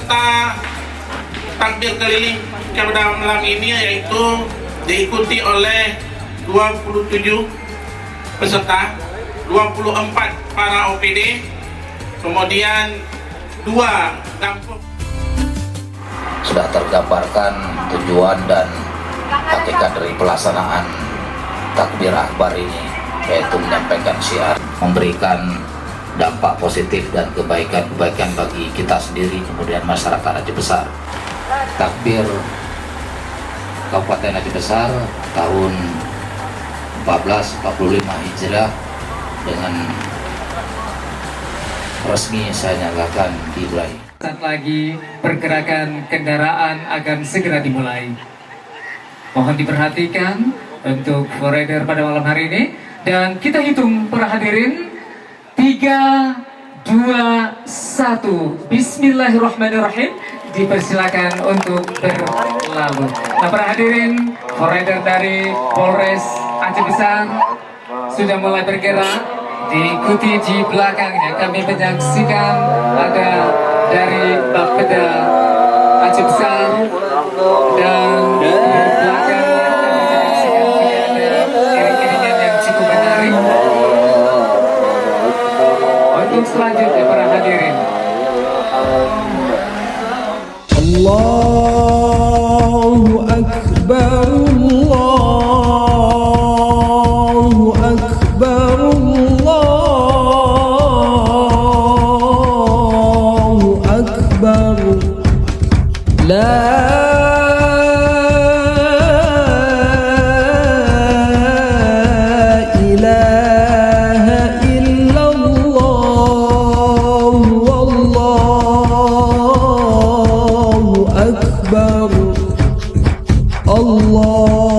peserta takbir keliling pada malam ini, yaitu diikuti oleh 27 peserta, 24 para OPD, kemudian 2 kampung. Sudah tergambarkan tujuan dan hakikat dari pelaksanaan takbir akbar ini, yaitu menyampaikan syiar, memberikan dampak positif dan kebaikan-kebaikan bagi kita sendiri, kemudian masyarakat Aceh Besar. Takbir Kabupaten Aceh Besar tahun 1445 Hijriah dengan resmi saya nyatakan dimulai. Saat lagi pergerakan kendaraan akan segera dimulai. Mohon diperhatikan untuk forader pada malam hari ini, dan kita hitung para hadirin 3, 2, 1. Bismillahirrahmanirrahim. Dipersilakan untuk berlalu. Nah, para hadirin, forader dari Polres Aceh Besar sudah mulai bergerak. Diikuti di belakangnya kami menyaksikan ada dari Bapeda Aceh Besar, dan di belakangnya kami menyaksikan ada iring-iringan yang cukup menarik. Untuk selanjutnya para hadirin, Allahu Akbar, Allahu Akbar, Allahu Akbar, La ilaha illallah, Wallahu Akbar, Allah. Allah